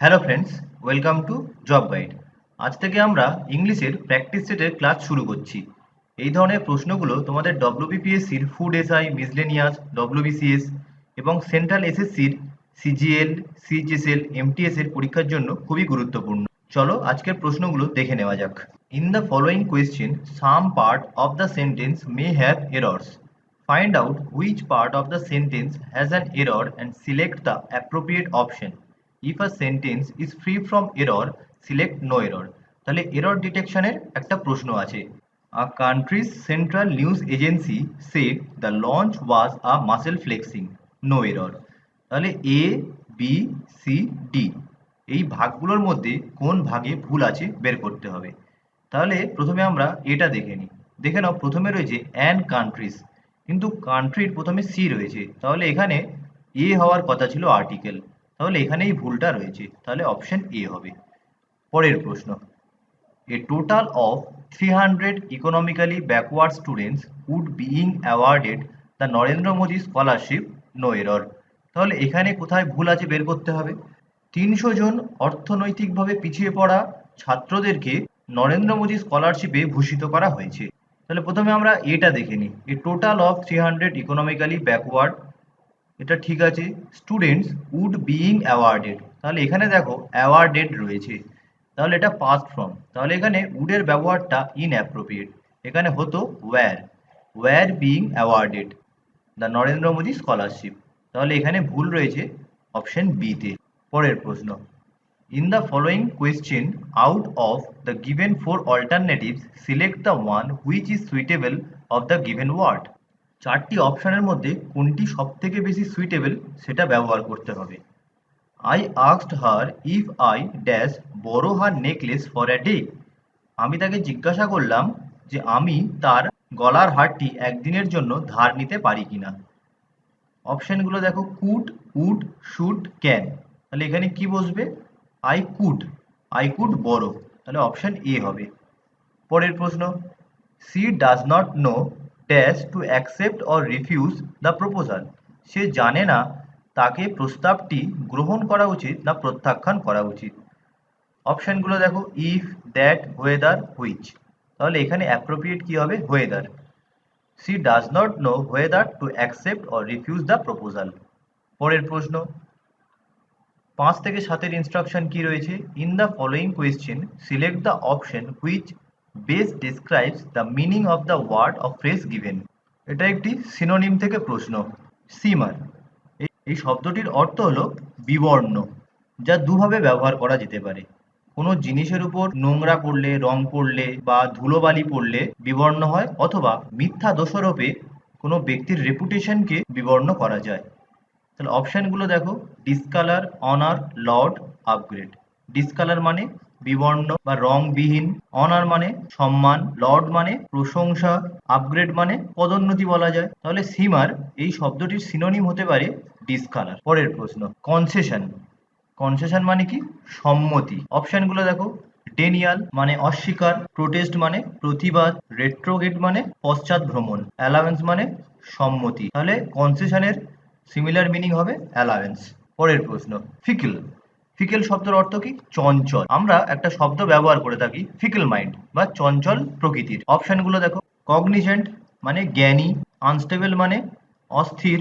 Hello friends, welcome to job guide. আজ থেকে আমরা ইংলিশের প্র্যাকটিস সেটের ক্লাস শুরু করছি। এই ধরনের প্রশ্নগুলো তোমাদের ডব্লিউবিপিএসসির ফুড এসআই, মিসলেনিয়াস, ডব্লিউবিসিএস এবং সেন্ট্রাল এসএসসির সিজিএল, সিএইচএসএল, এমটিএস এর পরীক্ষার জন্য খুবই গুরুত্বপূর্ণ। চলো আজকের প্রশ্নগুলো দেখে নেওয়া যাক। In the following question, some part of the sentence may have errors. Find out which part of the sentence has an error and select the appropriate option. If a sentence is free from error, select no error. তাহলে error detection এর একটা প্রশ্ন আছে। A country's central news agency said the launch was a muscle flexing. No error. তাহলে A, B, C, D এই ভাগগুলোর মধ্যে কোন ভাগে ভুল আছে বের করতে হবে। তাহলে প্রথমে আমরা এটা দেখে নিই। দেখে নাও, প্রথমে রয়েছে অ্যান কান্ট্রিজ, কিন্তু কান্ট্রির প্রথমে সি রয়েছে, তাহলে এখানে এ হওয়ার কথা ছিল আর্টিকেল, তাহলে এখানে এই ভুলটা রয়েছে, তাহলে অপশন এ হবে। পরের প্রশ্ন, a total of 300 economically backward students would being awarded the Narendra Modi scholarship, no error. তাহলে এখানে কোথায় ভুল আছে বের করতে হবে। 300 জন অর্থনৈতিকভাবে পিছিয়ে পড়া ছাত্রদেরকে নরেন্দ্র মোদী স্কলারশিপে ভূষিত করা হয়েছে। তাহলে প্রথমে আমরা এটা দেখে নিই, এ টোটাল অফ 300 ইকোনমিক্যালি ব্যাকওয়ার্ড, এটা ঠিক আছে। স্টুডেন্টস উড বিইং অ্যাওয়ার্ডেড, তাহলে এখানে দেখো অ্যাওয়ার্ডেড রয়েছে, তাহলে এটা পাস্ট ফর্ম, তাহলে এখানে উডের ব্যবহারটা ইনঅ্যাপ্রোপ্রিয়েট, এখানে হতো were being awarded the Narendra Modi scholarship, তাহলে এখানে ভুল রয়েছে অপশন বিতে। পরের প্রশ্ন, in the following question, out of the given four alternatives, select the one which is suitable of the given word. চারটি অপশনের মধ্যে কোনটি সবথেকে বেশি সুইটেবল সেটা ব্যবহার করতে হবে। I asked her if I dash borrow her necklace for a day. আমি তাকে জিজ্ঞাসা করলাম যে আমি তার গলার হারটি একদিনের জন্য ধার নিতে পারি কিনা। অপশনগুলো দেখো, কুড, উড, শুড, ক্যান, তাহলে এখানে কি বসবে, আই কুড বড়ো, তাহলে অপশন এ হবে। পরের প্রশ্ন, she does not know dash to accept or refuse the proposal. সে জানে না তাকে প্রস্তাবটি গ্রহণ করা উচিত না প্রত্যাখ্যান করা উচিত। অপশনগুলো দেখো, ইফ, দ্যাট, হোয়েদার, হুইচ, তাহলে এখানে অ্যাপ্রোপ্রিয়েট কি হবে, whether. She does not know whether to accept or refuse the proposal. পরের প্রশ্ন, 5 থেকে 7 ইনস্ট্রাকশন কি রয়েছে। In the following question select the option which best describes the meaning of the word of phrase given. এটা একটি synonym থেকে প্রশ্ন। সিমার এই শব্দটির অর্থ হলো বিবর্ণ, যা দুভাবে ব্যবহার করা যেতে পারে। কোনো জিনিসের উপর নোংরা পড়লে, রং পড়লে বা ধুলোবালি পড়লে বিবর্ণ হয়, অথবা মিথ্যা দোষারোপে কোনো ব্যক্তির রেপুটেশনকে বিবর্ণ করা যায়। তাহলে অপশনগুলো দেখো, discolour, honour, Lord, upgrade. Discolour মানে বিবর্ণ বা রংবিহীন, অনার মানে সম্মান, লর্ড মানে প্রশংসা, আপগ্রেড মানে পদোন্নতি বলা যায়। তাহলে সিমার এই শব্দটির সিনোনিম হতে পারে ডিসকালার। পরের প্রশ্ন, কনসেশন মানে কি, সম্মতি। অপশনগুলো দেখো, ডেনিয়াল মানে অস্বীকার, প্রোটেস্ট মানে প্রতিবাদ, রেট্রোগেট মানে পশ্চাৎ ভ্রমণ, অ্যালাওয়েন্স মানে সম্মতি। তাহলে কনসেশনের সিমিলার মিনিং হবে অ্যালাওয়েন্স। পরের প্রশ্ন, ফিকেল শব্দের অর্থ কি, চঞ্চল। আমরা একটা শব্দ ব্যবহার করে থাকি, ফিকেল মাইন্ড বা চঞ্চল প্রকৃতির। অপশনগুলো দেখো, কগনিজেন্ট মানে জ্ঞানী, আনস্টেবল মানে অস্থির,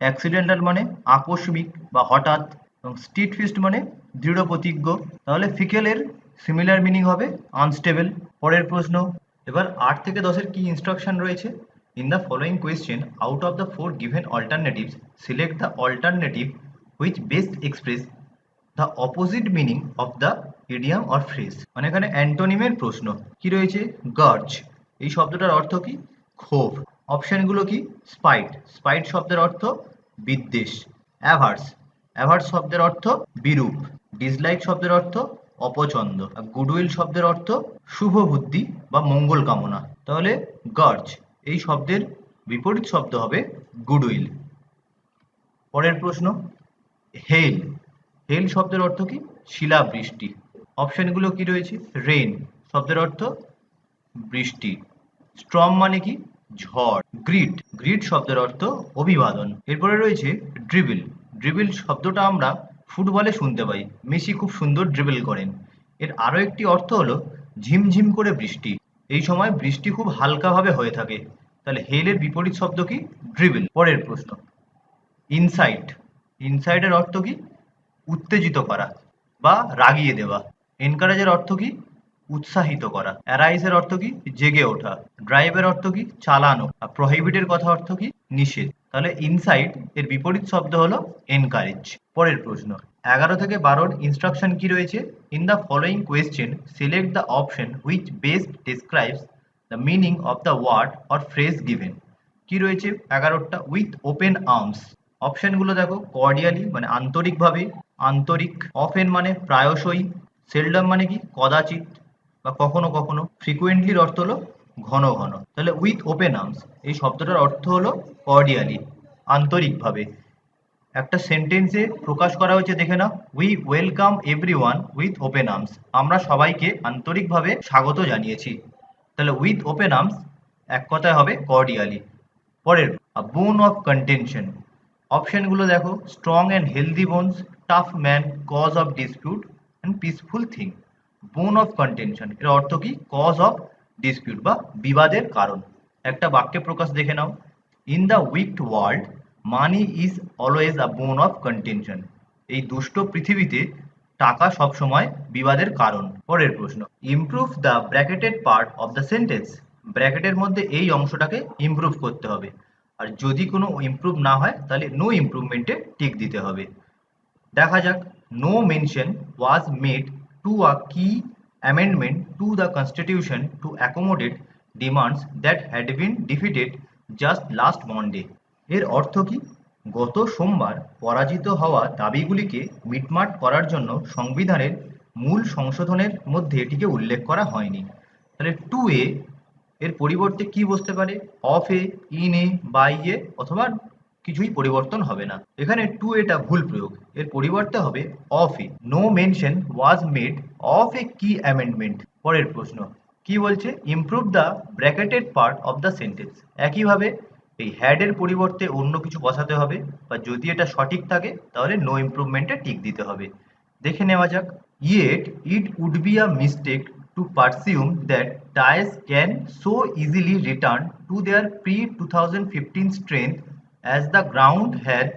অ্যাক্সিডেন্টাল মানে আকস্মিক বা হঠাৎ, এবং স্টিডফিস্ট মানে দৃঢ় প্রতিজ্ঞ। তাহলে ফিকেলের সিমিলার মিনিং হবে আনস্টেবল। পরের প্রশ্ন, এবার 8 থেকে 10-এর কি ইনস্ট্রাকশন রয়েছে। In the following question out of the 4 given alternatives select the alternative which best express the opposite meaning of the idiom or phrase. মানে এখানে অ্যান্টোনিমের প্রশ্ন কি রয়েছে, গার্জ এই শব্দটার অর্থ কি, ক্ষোভ। অপশনগুলো কি, স্পাইট শব্দের অর্থ বিদ্বেষ, অ্যাভার্স শব্দের অর্থ বিরূপ, ডিসলাইক শব্দের অর্থ অপছন্দ, আর গুডউইল শব্দের অর্থ শুভ বুদ্ধি বা মঙ্গল কামনা। তাহলে গার্জ এই শব্দের বিপরীত শব্দ হবে গুডউইল। পরের প্রশ্ন, হেল শব্দের অর্থ কি, শিলাবৃষ্টি। অপশনগুলো কি রয়েছে, রেইন শব্দের অর্থ বৃষ্টি, স্টর্ম মানে কি, ঝড়, গ্রিট শব্দের অর্থ অভিবাদন। এরপরে রয়েছে ড্রিবিল শব্দটা আমরা ফুটবলে শুনতে পাই মেসি খুব সুন্দর ড্রিবল করেন। এর আরো একটি অর্থ হলো ঝিমঝিম করে বৃষ্টি। এই সময় বৃষ্টি খুব হালকাভাবে হয়ে থাকে। তাহলে হেলের বিপরীত শব্দ কি? ড্রিবল। পরের প্রশ্ন, ইনসাইট। ইনসাইটের অর্থ কি? উত্তেজিত করা বা রাগিয়ে দেওয়া। এনকারেজের অর্থ কি? উৎসাহিত করা। অ্যারাইজের অর্থ কি? জেগে ওঠা। ড্রাইভের অর্থ কি? চালানো। আর প্রহিবিটের কথা অর্থ কি? নিষেধ। তাহলে ইনসাইট এর বিপরীত শব্দ হলো এনকারেজ। পরের প্রশ্ন, 11 থেকে 12 ইনস্ট্রাকশন কি রয়েছে? In the following question select the option which best describes the meaning of the word or phrase given. কি রয়েছে 11টা? With open arms. অপশনগুলো দেখো, কর্ডিয়ালি মানে আন্তরিকভাবে, আন্তরিক, অফেন মানে প্রায়শই, সেলডম মানে কি? কদাচিৎ বা কখনো কখনো, ফ্রিকুয়েন্টলির অর্থ হলো ঘন ঘন। তাহলে উইথ ওপেন আর্মস এই শব্দটার অর্থ হলো কর্ডিয়ালি, আন্তরিকভাবে। একটা সেন্টেন্সে প্রকাশ করা হয়েছে, দেখে নাও, we welcome everyone with open arms. আমরা সবাইকে আন্তরিকভাবে স্বাগত জানিয়েছি। তাহলে উইথ ওপেন আর্মস এক কথায় হবে কর্ডিয়ালি। পরের, বোন অফ কন্টেনশন। অপশনগুলো দেখো, strong and healthy bones, tough man, cause of dispute and peaceful thing. Bone of contention এর অর্থ কি? কজ অফ ডিসপিউট বা বিবাদের কারণ। একটা বাক্যে প্রকাশ দেখে নাও, in the wicked world money is always a bone of contention. এই দুষ্ট পৃথিবীতে টাকা সবসময় বিবাদের কারণ। পরের প্রশ্ন, improve the bracketed part of the sentence. ব্র্যাকেটের মধ্যে এই অংশটাকে ইমপ্রুভ করতে হবে। আর যদি কোনো ইমপ্রুভ না হয় তাহলে নো ইমপ্রুভমেন্টে টিক দিতে হবে। দেখা যাক, no mention was made to a key amendment to the constitution to accommodate demands that had been defeated just last Monday. এর অর্থ কি? গত সোমবার পরাজিত হওয়া দাবিগুলিকে মিটমাট করার জন্য সংবিধানের মূল সংশোধনের মধ্যে এটিকে উল্লেখ করা হয়নি। তাহলে টু এ এর পরিবর্তে কি বসতে পারে? Of a, in a, by a, অথবা কিছুই পরিবর্তন হবে না। এখানে টু এটা ভুল প্রয়োগ, এর পরিবর্তে হবে of a. No mention was made of a key amendment. পরের প্রশ্ন, কি বলছে? Improve the bracketed part of the sentence. একইভাবে এই হ্যাড এর পরিবর্তে অন্য কিছু বসাতে হবে, বা যদি এটা সঠিক থাকে তাহলে নো ইমপ্রুভমেন্টে টিক দিতে হবে। দেখে নেওয়া যাক, yet it would be a mistake to presume that ties can so easily return to their pre-2015 strength as the ground had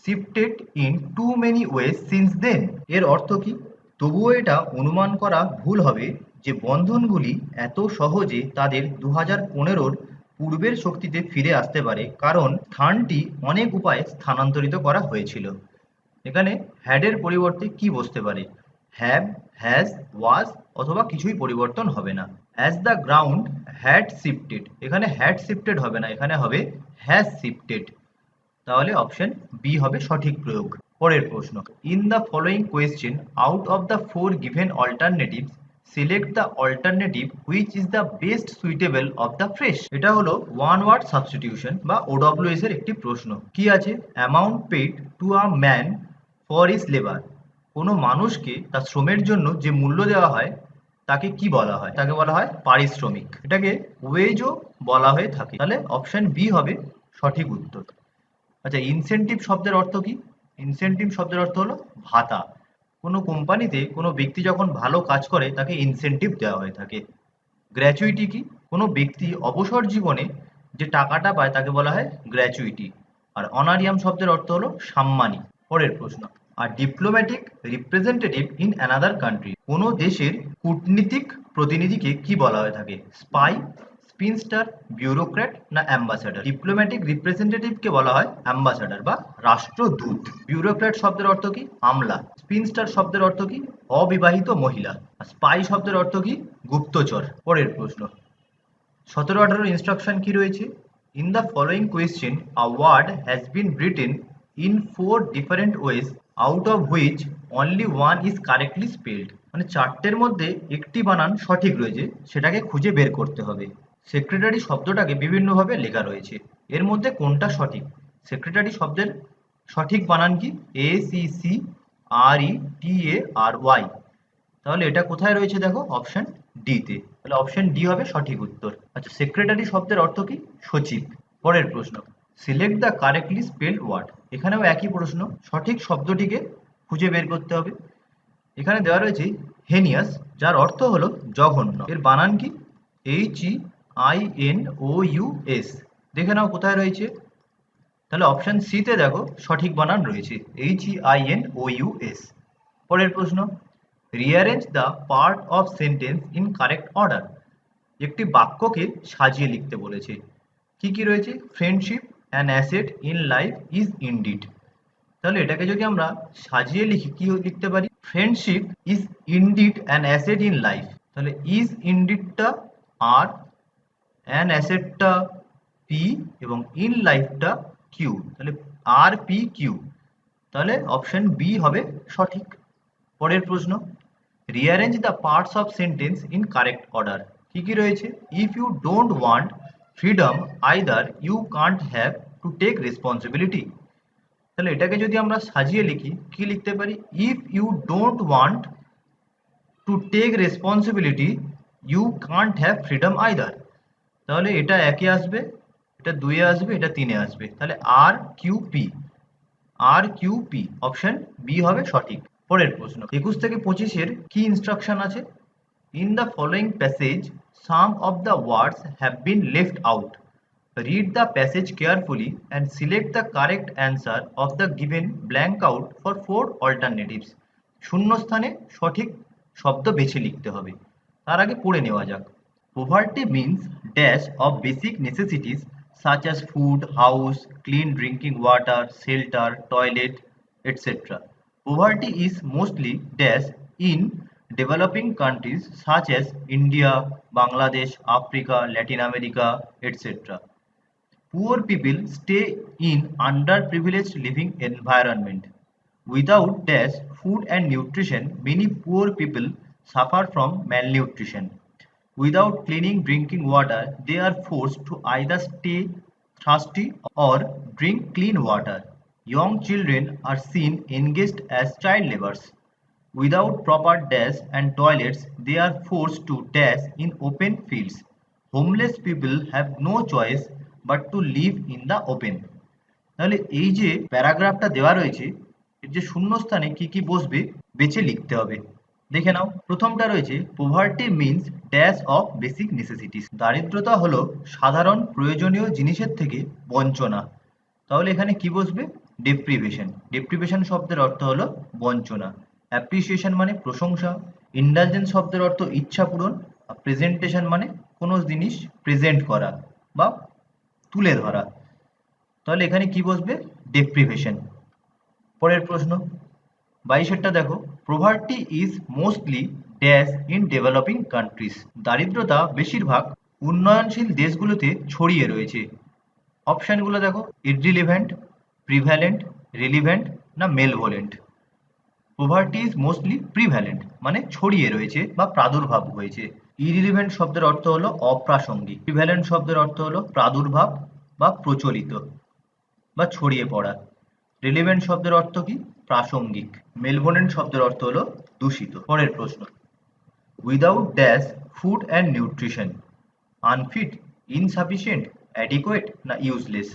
shifted in too many ways since then. এর অর্থ কি? তবুও এটা অনুমান করা ভুল হবে যে বন্ধনগুলি এত সহজে তাদের 2015 পূর্বের শক্তিতে ফিরে আসতে পারে, কারণ স্থানটি অনেক উপায়ে স্থানান্তরিত করা হয়েছিল। এখানে হ্যাড এর পরিবর্তে কি বসতে পারে? হ্যাভ, হ্যাজ, ওয়াজ, অথবা কিছুই পরিবর্তন হবে না। As the ground had shifted, এখানে হ্যাড শিফটেড হবে না, এখানে হবে হ্যাজ শিফটেড। তাহলে অপশন বি হবে সঠিক প্রয়োগ। পরের প্রশ্ন, in the following question out of the four given alternatives select the alternative which is the best suitable of the fresh. এটা হলো ওয়ান ওয়ার্ড সাবস্টিটিউশন বা ওডব্লিউএস এর একটি প্রশ্ন। কি আছে? Amount paid to a man for his labour. কোনো মানুষকে তার শ্রমের জন্য যে মূল্য দেওয়া হয় তাকে কি বলা হয়? তাকে বলা হয় পারিশ্রমিক। এটাকে ওয়েজও বলা হয়ে থাকে। তাহলে অপশন বি হবে সঠিক উত্তর। আচ্ছা, ইনসেনটিভ শব্দের অর্থ কি? ইনসেনটিভ শব্দের অর্থ হলো ভাতা। কোনো কোম্পানিতে কোনো ব্যক্তি যখন ভালো কাজ করে তাকে ইনসেনটিভ দেওয়া হয়ে থাকে। গ্র্যাচুইটি কি? কোনো ব্যক্তি অবসর জীবনে যে টাকাটা পায় তাকে বলা হয় গ্র্যাচুইটি। আর অনারিয়াম শব্দের অর্থ হলো সাম্মানিক। পরের প্রশ্ন, are diplomatic representative in another country. কোনো দেশের কূটনীতিক প্রতিনিধিকে কি বলা হয়ে থাকে? স্পাই, স্পিনস্টার, ব্যুরোক্র্যাট না অ্যাম্বাসাডার? ডিপ্লোম্যাটিক রিপ্রেজেন্টেটিভকে বলা হয় অ্যাম্বাসাডার বা রাষ্ট্রদূত। ব্যুরোক্র্যাট শব্দের অর্থ কি? আমলা। স্পিনস্টার শব্দের অর্থ কি? অবিবাহিত মহিলা। আর স্পাই শব্দের অর্থ কি? গুপ্তচর। পরের প্রশ্ন, 17-18 ইনস্ট্রাকশন কি রয়েছে? In the following question a word has been written in 4 different ways out of which only one is correctly spelled. মানে চারটের মধ্যে একটি বানান সঠিক রয়েছে, সেটাকে খুঁজে বের করতে হবে। সেক্রেটারি শব্দটাকে বিভিন্নভাবে লেখা রয়েছে, এর মধ্যে কোনটা সঠিক? সেক্রেটারি শব্দের সঠিক বানান কি? ACCRETARY। তাহলে এটা কোথায় রয়েছে? দেখো অপশন ডি তে। তাহলে অপশন ডি হবে সঠিক উত্তর। আচ্ছা, সেক্রেটারি শব্দের অর্থ কি? সচিব। পরের প্রশ্ন, select the correctly spelled word. এখানেও একই প্রশ্ন, সঠিক শব্দটিকে খুঁজে বের করতে হবে। এখানে দেওয়া রয়েছে হেনিয়াস, যার অর্থ হলো জঘন্য। এর বানান কি? HEINOUS। দেখে নাও কোথায় রয়েছে। তাহলে অপশন সি তে দেখো সঠিক বানান রয়েছে HEINOUS। পরের প্রশ্ন, rearrange the part of sentence in correct order. একটি বাক্যকে সাজিয়ে লিখতে বলেছে। কি কি রয়েছে? Friendship an asset in life is indeed. তাহলে এটাকে যদি আমরা সাজিয়ে লিখি কি লিখতে পারি? Friendship is indeed an asset in life. তাহলে ইজ ইনডিডটা আর, অ্যান অ্যাসেটটা পি এবং ইন লাইফটা কিউ। তাহলে আর পি কিউ। তাহলে অপশন বি হবে সঠিক। পরের প্রশ্ন, rearrange the parts of sentence in correct order. কি কি রয়েছে? If you don't want freedom either you can't have to take responsibility. তাহলে এটাকে যদি আমরা সাজিয়ে লিখি কি লিখতে পারি? If you don't want to take responsibility you can't have freedom either. তাহলে এটা একে আসবে, এটা দুয়ে আসবে, এটা তিনে আসবে। তাহলে আর কিউ পি, আর কিউ পি, অপশন বি হবে সঠিক। পরের প্রশ্ন, 21 থেকে 25-এর কি ইনস্ট্রাকশন আছে? In the following passage some of the words have been left out. Read the passage carefully and select the correct answer of the given blank out for 4 alternatives. শূন্যস্থানে সঠিক শব্দ বেছে লিখতে হবে। তার আগে পড়ে নেওয়া যাক। Poverty means dash of basic necessities such as food, house, clean drinking water, shelter, toilet, etc. Poverty is mostly dash in developing countries such as India, Bangladesh, Africa, Latin America, etc. Poor people stay in underprivileged living environment. Without dash food and nutrition, many poor people suffer from malnutrition. Without clean drinking water, they are forced to either stay thirsty or drink clean water. Young children are seen engaged as child laborers. Without proper dash and toilets, they are forced to dash in open fields. Homeless people have no choice but to live in the open. তাহলে এই যে প্যারাগ্রাফটা দেওয়া রয়েছে এর যে শূন্যস্থানে কি কি বসবে বেছে লিখতে হবে। দেখে নাও, প্রথমটা রয়েছে poverty means dash of basic necessities. দারিদ্রতা হলো সাধারণ প্রয়োজনীয় জিনিসের থেকে বঞ্চনা। তাহলে এখানে কি বসবে? ডেপ্রিভেশন। ডেপ্রিভেশন শব্দের অর্থ হলো বঞ্চনা। অ্যাপ্রিসিয়েশন মানে প্রশংসা। ইন্ডালজেন্স শব্দের অর্থ ইচ্ছা পূরণ। আর প্রেজেন্টেশন মানে কোনো জিনিস প্রেজেন্ট করা বা তুলে ধরা। তাহলে এখানে কি বসবে? ডেপ্রিভেশন। পরের প্রশ্ন 22-এরটা দেখো, poverty is mostly dash in developing countries. দারিদ্রতা বেশিরভাগ উন্নয়নশীল দেশগুলোতে ছড়িয়ে রয়েছে। অপশনগুলো দেখো, ইররিলেভেন্ট, প্রিভ্যালেন্ট, রিলিভেন্ট না মেলভোলেন্ট। পোভার্টি ইজ মোস্টলি প্রিভ্যালেন্ট মানে ছড়িয়ে রয়েছে বা প্রাদুর্ভাব হয়েছে। ইরিলিভেন্ট শব্দের অর্থ হলো অপ্রাসঙ্গিক। প্রিভ্যালেন্ট শব্দের অর্থ হলো প্রাদুর্ভাব বা প্রচলিত বা ছড়িয়ে পড়া। রিলিভেন্ট শব্দের অর্থ কি? প্রাসঙ্গিক। মেলভোলেন্ট শব্দের অর্থ হলো দূষিত। পরের প্রশ্ন, without dash food and nutrition. Unfit, insufficient, adequate না useless.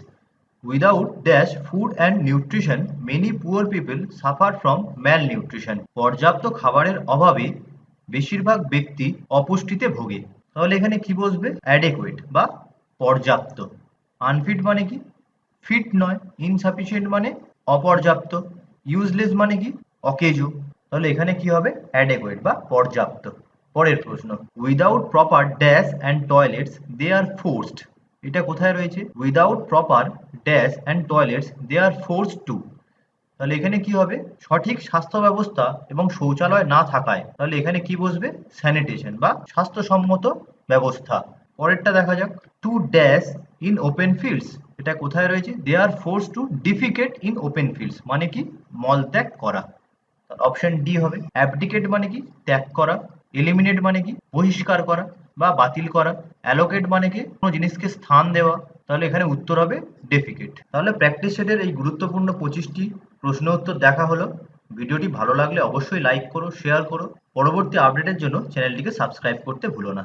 Without dash food and nutrition many poor people suffer from malnutrition. পর্যাপ্ত খাবারের অভাবে বেশিরভাগ ব্যক্তি অপুষ্টিতে ভোগে। তাহলে এখানে কি বসবে? অ্যাডেকুয়েট বা পর্যাপ্ত। আনফিট মানে কি? ফিট নয়। ইনসাফিসিয়েন্ট মানে অপর্যাপ্ত। ইউজলেস মানে কি? অকেজো। তাহলে এখানে কি হবে? অ্যাডেকুয়েট বা পর্যাপ্ত। পরের প্রশ্ন, without proper dash and toilets they are forced. এটা কোথায় রয়েছে? Without proper dash and toilets they are forced to. তাহলে এখানে কি হবে? সঠিক স্বাস্থ্য ব্যবস্থা এবং শৌচালয় না থাকায়। তাহলে এখানে কি বসবে? স্যানিটেশন বা স্বাস্থ্যসম্মত ব্যবস্থা। পরেরটা দেখা যাক, to dash in open fields. এটা কোথায় রয়েছে? They are forced to defecate in open fields মানে কি? মলত্যাগ করা। অপশন ডি হবে। অ্যাবডিকেট মানে কি? ত্যাগ করা। এলিমিনেট মানে কি? বহিষ্কার করা বা বাতিল করা। অ্যালোকেট মানে কি? কোনো জিনিসকে স্থান দেওয়া। তাহলে এখানে উত্তর হবে ডেফিকেট। তাহলে প্র্যাকটিস সেটের এই গুরুত্বপূর্ণ 25টি প্রশ্ন উত্তর দেখা হলো। ভিডিওটি ভালো লাগলে অবশ্যই লাইক করো, শেয়ার করো। পরবর্তী আপডেটের জন্য চ্যানেলটিকে সাবস্ক্রাইব করতে ভুলো না।